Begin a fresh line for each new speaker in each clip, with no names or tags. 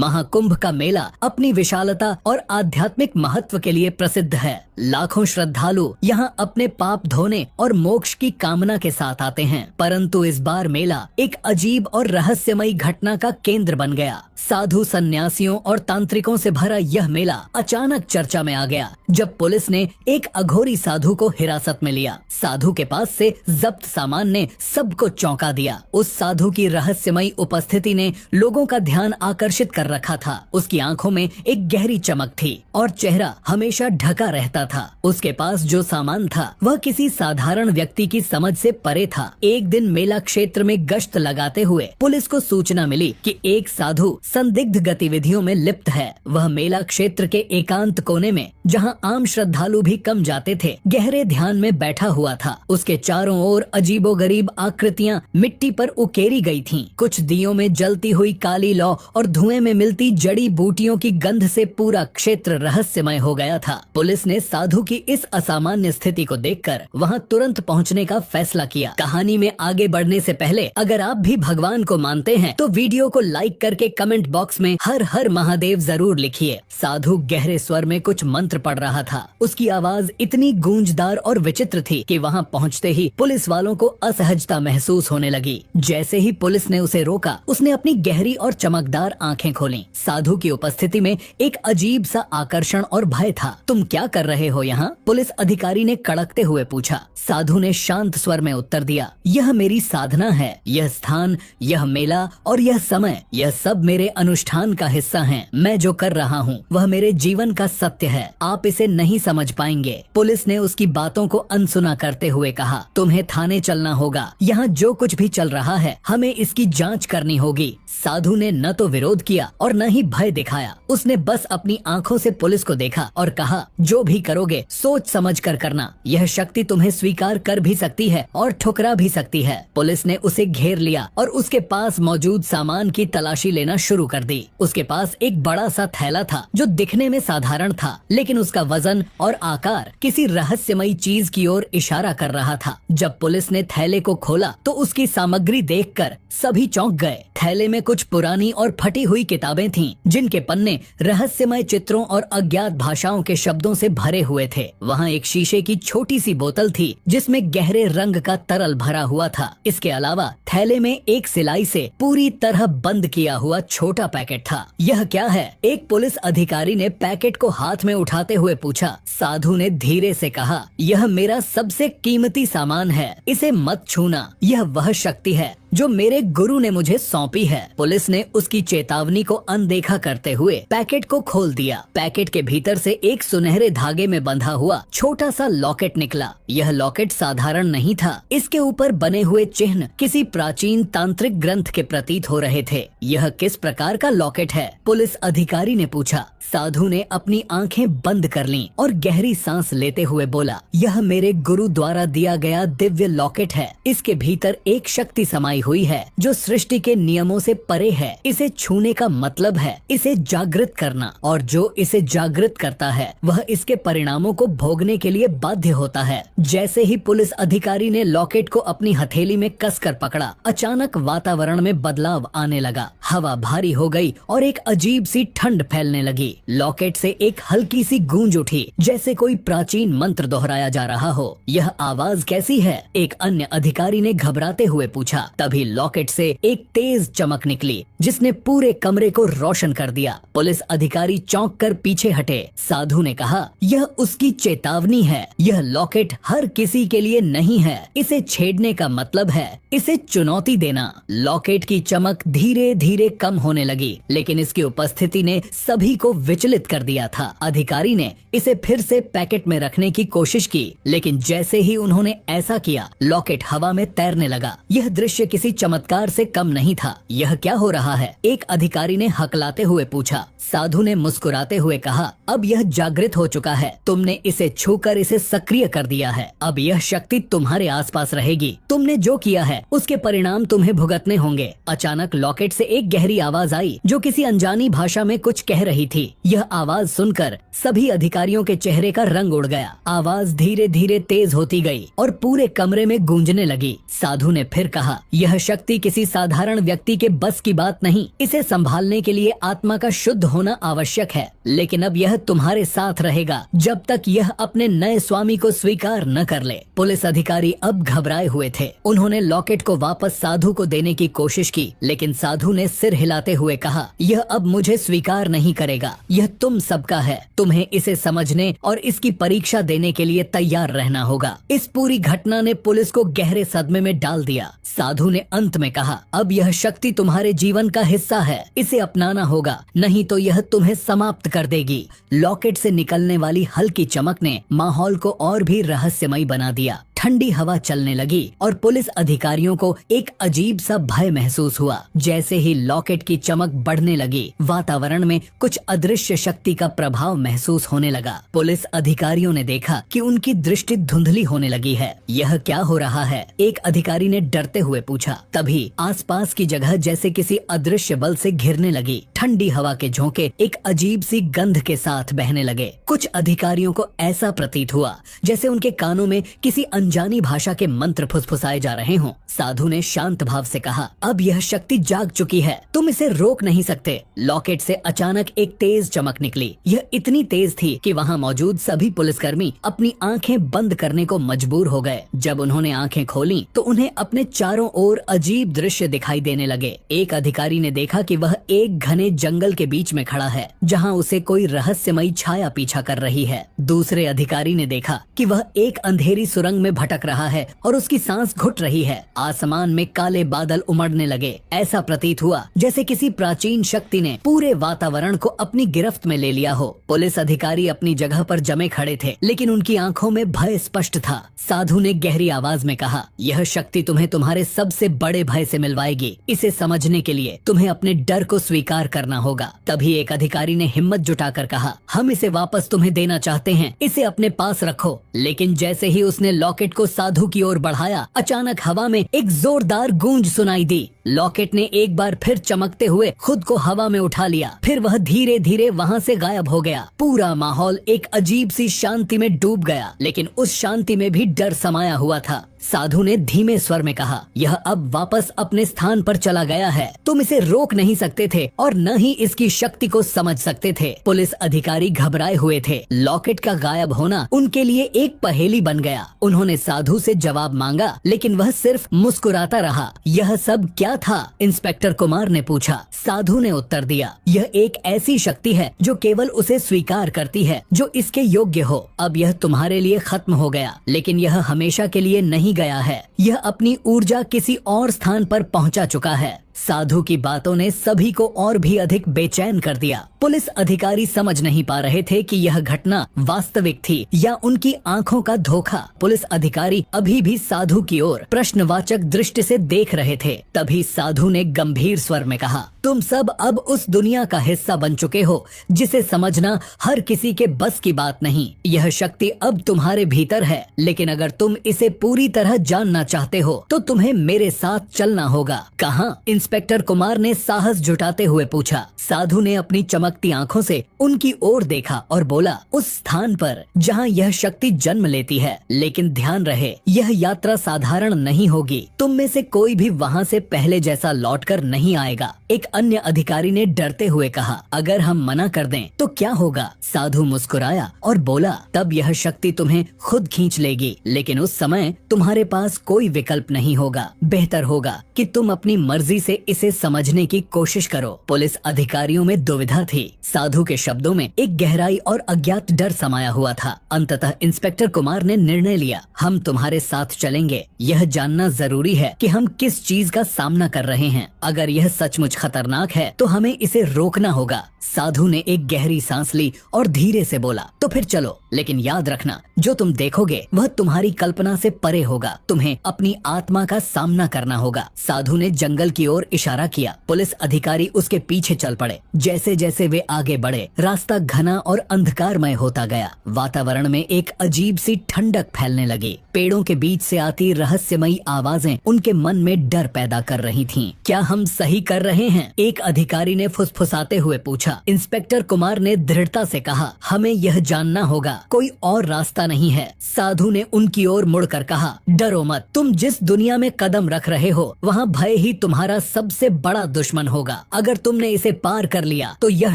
महाकुंभ का मेला अपनी विशालता और आध्यात्मिक महत्व के लिए प्रसिद्ध है। लाखों श्रद्धालु यहाँ अपने पाप धोने और मोक्ष की कामना के साथ आते हैं, परंतु इस बार मेला एक अजीब और रहस्यमयी घटना का केंद्र बन गया। साधु, सन्यासियों और तांत्रिकों से भरा यह मेला अचानक चर्चा में आ गया जब पुलिस ने एक अघोरी साधु को हिरासत में लिया। साधु के पास से जब्त सामान ने सबको चौंका दिया। उस साधु की रहस्यमयी उपस्थिति ने लोगों का ध्यान आकर्षित कर रखा था। उसकी आंखों में एक गहरी चमक थी और चेहरा हमेशा ढका रहता था। उसके पास जो सामान था वह किसी साधारण व्यक्ति की समझ से परे था। एक दिन मेला क्षेत्र में गश्त लगाते हुए पुलिस को सूचना मिली कि एक साधु संदिग्ध गतिविधियों में लिप्त है। वह मेला क्षेत्र के एकांत कोने में, जहां आम श्रद्धालु भी कम जाते थे, गहरे ध्यान में बैठा हुआ था। उसके चारों ओर अजीबोगरीब आकृतियां मिट्टी पर उकेरी गई थीं। कुछ दियों में जलती हुई काली लौ और धुएं में मिलती जड़ी बूटियों की गंध से पूरा क्षेत्र रहस्यमय हो गया था। पुलिस ने साधु की इस असामान्य स्थिति को देखकर वहां तुरंत पहुंचने का फैसला किया। कहानी में आगे बढ़ने से पहले अगर आप भी भगवान को मानते हैं तो वीडियो को लाइक करके कमेंट बॉक्स में हर हर महादेव जरूर लिखिए। साधु गहरे स्वर में कुछ मंत्र पढ़ रहा था। उसकी आवाज इतनी गूंजदार और विचित्र थी कि वहां पहुंचते ही पुलिस वालों को असहजता महसूस होने लगी। जैसे ही पुलिस ने उसे रोका, उसने अपनी गहरी और चमकदार आंखें खोलीं। साधु की उपस्थिति में एक अजीब सा आकर्षण और भय था। तुम क्या कर रहे हो यहाँ? पुलिस अधिकारी ने कड़कते हुए पूछा। साधु ने शांत स्वर में उत्तर दिया, यह मेरी साधना है। यह स्थान, यह मेला और यह समय, यह सब मेरे अनुष्ठान का हिस्सा हैं। मैं जो कर रहा हूँ वह मेरे जीवन का सत्य है। आप इसे नहीं समझ पाएंगे। पुलिस ने उसकी बातों को अनसुना करते हुए कहा, तुम्हें थाने चलना होगा। यहाँ जो कुछ भी चल रहा है हमें इसकी जांच करनी होगी। साधु ने न तो विरोध किया और न ही भय दिखाया। उसने बस अपनी आंखों से पुलिस को देखा और कहा, जो भी करोगे सोच समझ कर करना। यह शक्ति तुम्हें स्वीकार कर भी सकती है और ठुकरा भी सकती है। पुलिस ने उसे घेर लिया और उसके पास मौजूद सामान की तलाशी लेना शुरू कर दी। उसके पास एक बड़ा सा थैला था जो दिखने में साधारण था, लेकिन उसका वजन और आकार किसी रहस्यमयी चीज की ओर इशारा कर रहा था। जब पुलिस ने थैले को खोला तो उसकी सामग्री देखकर सभी चौंक गए। थैले में कुछ पुरानी और फटी हुई किताबें थीं, जिनके पन्ने रहस्यमय चित्रों और अज्ञात भाषाओं के शब्दों से भरे हुए थे। वहाँ एक शीशे की छोटी सी बोतल थी जिसमें गहरे रंग का तरल भरा हुआ था। इसके अलावा थैले में एक सिलाई से पूरी तरह बंद किया हुआ छोटा पैकेट था। यह क्या है? एक पुलिस अधिकारी ने पैकेट को हाथ में उठाते हुए पूछा। साधु ने धीरे से कहा, यह मेरा सबसे कीमती सामान है, इसे मत छूना। यह वह शक्ति है जो मेरे गुरु ने मुझे सौंपी है। पुलिस ने उसकी चेतावनी को अनदेखा करते हुए पैकेट को खोल दिया। पैकेट के भीतर से एक सुनहरे धागे में बंधा हुआ छोटा सा लॉकेट निकला। यह लॉकेट साधारण नहीं था। इसके ऊपर बने हुए चिन्ह किसी प्राचीन तांत्रिक ग्रंथ के प्रतीत हो रहे थे। यह किस प्रकार का लॉकेट है? पुलिस अधिकारी ने पूछा। साधु ने अपनी आंखें बंद कर लीं और गहरी सांस लेते हुए बोला, यह मेरे गुरु द्वारा दिया गया दिव्य लॉकेट है। इसके भीतर एक शक्ति समाई हुई है जो सृष्टि के नियमों से परे है। इसे छूने का मतलब है इसे जागृत करना, और जो इसे जागृत करता है वह इसके परिणामों को भोगने के लिए बाध्य होता है। जैसे ही पुलिस अधिकारी ने लॉकेट को अपनी हथेली में कसकर पकड़ा, अचानक वातावरण में बदलाव आने लगा। हवा भारी हो गई और एक अजीब सी ठंड फैलने लगी। लॉकेट से एक हल्की सी गूंज उठी, जैसे कोई प्राचीन मंत्र दोहराया जा रहा हो। यह आवाज कैसी है? एक अन्य अधिकारी ने घबराते हुए पूछा। तभी लॉकेट से एक तेज चमक निकली जिसने पूरे कमरे को रोशन कर दिया। पुलिस अधिकारी चौंक कर पीछे हटे। साधु ने कहा, यह उसकी चेतावनी है। यह लॉकेट हर किसी के लिए नहीं है। इसे छेड़ने का मतलब है इसे चुनौती देना। लॉकेट की चमक धीरे धीरे कम होने लगी, लेकिन इसकी उपस्थिति ने सभी को विचलित कर दिया था। अधिकारी ने इसे फिर से पैकेट में रखने की कोशिश की, लेकिन जैसे ही उन्होंने ऐसा किया, लॉकेट हवा में तैरने लगा। यह दृश्य किसी चमत्कार से कम नहीं था। यह क्या हो रहा है? एक अधिकारी ने हकलाते हुए पूछा। साधु ने मुस्कुराते हुए कहा, अब यह जागृत हो चुका है। तुमने इसे छूकर इसे सक्रिय कर दिया है। अब यह शक्ति तुम्हारे आसपास रहेगी। तुमने जो किया है उसके परिणाम तुम्हें भुगतने होंगे। अचानक लॉकेट से एक गहरी आवाज आई जो किसी अनजानी भाषा में कुछ कह रही थी। यह आवाज सुनकर सभी अधिकारियों के चेहरे का रंग उड़ गया। आवाज धीरे धीरे तेज होती गई और पूरे कमरे में गूंजने लगी। साधु ने फिर कहा, यह शक्ति किसी साधारण व्यक्ति के बस की बात नहीं। इसे संभालने के लिए आत्मा का शुद्ध होना आवश्यक है, लेकिन अब यह तुम्हारे साथ रहेगा जब तक यह अपने नए स्वामी को स्वीकार न कर ले। पुलिस अधिकारी अब घबराए हुए थे। उन्होंने लॉकेट को वापस साधु को देने की कोशिश की, लेकिन साधु ने सिर हिलाते हुए कहा, यह अब मुझे स्वीकार नहीं करेगा। यह तुम सबका है। तुम्हें इसे समझने और इसकी परीक्षा देने के लिए तैयार रहना होगा। इस पूरी घटना ने पुलिस को गहरे सदमे में डाल दिया। साधु ने अंत में कहा, अब यह शक्ति तुम्हारे जीवन का हिस्सा है। इसे अपनाना होगा, नहीं तो यह तुम्हें समाप्त कर देगी। लॉकेट से निकलने वाली हल्की चमक ने माहौल को और भी रहस्यमय बना दिया। ठंडी हवा चलने लगी और पुलिस अधिकारियों को एक अजीब सा भय महसूस हुआ। जैसे ही लॉकेट की चमक बढ़ने लगी, वातावरण में कुछ अदृश्य शक्ति का प्रभाव महसूस होने लगा। पुलिस अधिकारियों ने देखा कि उनकी दृष्टि धुंधली होने लगी है। यह क्या हो रहा है? एक अधिकारी ने डरते हुए पूछा। तभी आसपास की जगह जैसे किसी अदृश्य बल से घिरने लगी। ठंडी हवा के झोंके एक अजीब सी गंध के साथ बहने लगे। कुछ अधिकारियों को ऐसा प्रतीत हुआ जैसे उनके कानों में किसी अनजानी भाषा के मंत्र फुसफुसाए जा रहे हों। साधु ने शांत भाव से कहा, अब यह शक्ति जाग चुकी है, तुम इसे रोक नहीं सकते। लॉकेट से अचानक एक तेज चमक निकली। यह इतनी तेज थी कि वहाँ मौजूद सभी पुलिसकर्मी अपनी आंखें बंद करने को मजबूर हो गए। जब उन्होंने आंखें खोली तो उन्हें अपने चारों ओर अजीब दृश्य दिखाई देने लगे। एक अधिकारी ने देखा कि वह एक घने जंगल के बीच में खड़ा है, जहाँ उसे कोई रहस्यमयी छाया पीछा कर रही है। दूसरे अधिकारी ने देखा कि वह एक अंधेरी सुरंग में भटक रहा है और उसकी सांस घुट रही है। आसमान में काले बादल उमड़ने लगे। ऐसा प्रतीत हुआ जैसे किसी प्राचीन शक्ति ने पूरे वातावरण को अपनी गिरफ्त में ले लिया हो। पुलिस अधिकारी अपनी जगह पर जमे खड़े थे, लेकिन उनकी आंखों में भय स्पष्ट था। साधु ने गहरी आवाज में कहा, यह शक्ति तुम्हें तुम्हारे सबसे बड़े भय से मिलवाएगी। इसे समझने के लिए तुम्हें अपने डर को स्वीकार करना होगा। तभी एक अधिकारी ने हिम्मत जुटाकर कहा, हम इसे वापस तुम्हें देना चाहते हैं, इसे अपने पास रखो। लेकिन जैसे ही उसने लॉकेट को साधु की ओर बढ़ाया, अचानक हवा में एक जोरदार गूंज सुनाई दी। लॉकेट ने एक बार फिर चमकते हुए खुद को हवा में उठा लिया। फिर वह धीरे धीरे वहाँ से गायब हो गया। पूरा माहौल एक अजीब सी शांति में डूब गया, लेकिन उस शांति में भी डर समाया हुआ था। साधु ने धीमे स्वर में कहा, यह अब वापस अपने स्थान पर चला गया है। तुम इसे रोक नहीं सकते थे और न ही इसकी शक्ति को समझ सकते थे। पुलिस अधिकारी घबराए हुए थे। लॉकेट का गायब होना उनके लिए एक पहेली बन गया। उन्होंने साधु से जवाब मांगा, लेकिन वह सिर्फ मुस्कुराता रहा। यह सब क्या था? इंस्पेक्टर कुमार ने पूछा। साधु ने उत्तर दिया, यह एक ऐसी शक्ति है जो केवल उसे स्वीकार करती है जो इसके योग्य हो। अब यह तुम्हारे लिए खत्म हो गया, लेकिन यह हमेशा के लिए नहीं गया है। यह अपनी ऊर्जा किसी और स्थान पर पहुंचा चुका है। साधु की बातों ने सभी को और भी अधिक बेचैन कर दिया। पुलिस अधिकारी समझ नहीं पा रहे थे कि यह घटना वास्तविक थी या उनकी आंखों का धोखा। पुलिस अधिकारी अभी भी साधु की ओर प्रश्नवाचक दृष्टि से देख रहे थे। तभी साधु ने गंभीर स्वर में कहा, तुम सब अब उस दुनिया का हिस्सा बन चुके हो जिसे समझना हर किसी के बस की बात नहीं। यह शक्ति अब तुम्हारे भीतर है, लेकिन अगर तुम इसे पूरी तरह जानना चाहते हो तो तुम्हें मेरे साथ चलना होगा। कहाँ? इंस्पेक्टर कुमार ने साहस जुटाते हुए पूछा। साधु ने अपनी चमकती आंखों से उनकी ओर देखा और बोला, उस स्थान पर जहाँ यह शक्ति जन्म लेती है। लेकिन ध्यान रहे, यह यात्रा साधारण नहीं होगी। तुम में से कोई भी वहाँ से पहले जैसा लौटकर नहीं आएगा। एक अन्य अधिकारी ने डरते हुए कहा, अगर हम मना कर दें तो क्या होगा? साधु मुस्कुराया और बोला, तब यह शक्ति तुम्हें खुद खींच लेगी, लेकिन उस समय तुम्हारे पास कोई विकल्प नहीं होगा। बेहतर होगा कि तुम अपनी मर्जी से इसे समझने की कोशिश करो। पुलिस अधिकारियों में दुविधा थी। साधु के शब्दों में एक गहराई और अज्ञात डर समाया हुआ था। अंततः इंस्पेक्टर कुमार ने निर्णय लिया, हम तुम्हारे साथ चलेंगे। यह जानना जरूरी है कि हम किस चीज का सामना कर रहे हैं। अगर यह सचमुच खतरनाक है तो हमें इसे रोकना होगा। साधु ने एक गहरी सांस ली और धीरे से बोला, तो फिर चलो, लेकिन याद रखना, जो तुम देखोगे वह तुम्हारी कल्पना से परे होगा। तुम्हें अपनी आत्मा का सामना करना होगा। साधु ने जंगल की ओर इशारा किया। पुलिस अधिकारी उसके पीछे चल पड़े। जैसे जैसे वे आगे बढ़े, रास्ता घना और अंधकारमय होता गया। वातावरण में एक अजीब सी ठंडक फैलने लगी। पेड़ों के बीच से आती रहस्यमयी आवाजें उनके मन में डर पैदा कर रही थीं। क्या हम सही कर रहे हैं? एक अधिकारी ने फुसफुसाते हुए पूछा। पूछा। इंस्पेक्टर कुमार ने दृढ़ता से कहा, हमें यह जानना होगा, कोई और रास्ता नहीं है। साधु ने उनकी ओर मुड़कर कहा, डरो मत, तुम जिस दुनिया में कदम रख रहे हो वहाँ भय ही तुम्हारा सबसे बड़ा दुश्मन होगा। अगर तुमने इसे पार कर लिया तो यह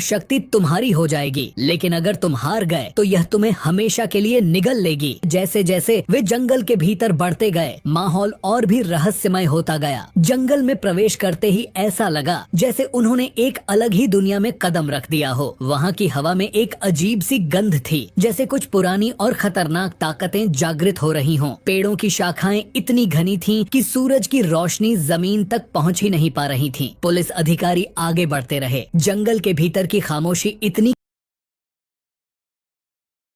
शक्ति तुम्हारी हो जाएगी, लेकिन अगर तुम हार गए तो यह तुम्हें हमेशा के लिए निगल लेगी। जैसे जैसे वे जंगल के भीतर बढ़ते गए, माहौल और भी रहस्यमय होता गया। जंगल में प्रवेश करते ही ऐसा लगा जैसे उन्होंने एक अलग ही दुनिया में कदम रख दिया हो। वहाँ की हवा में एक अजीब सी गंध थी, जैसे कुछ पुरानी और खतरनाक ताकतें जागृत हो रही हों। पेड़ों की शाखाएं इतनी घनी थीं कि सूरज की रोशनी जमीन तक पहुँच ही नहीं पा रही थी। पुलिस अधिकारी आगे बढ़ते रहे। जंगल के भीतर की खामोशी इतनी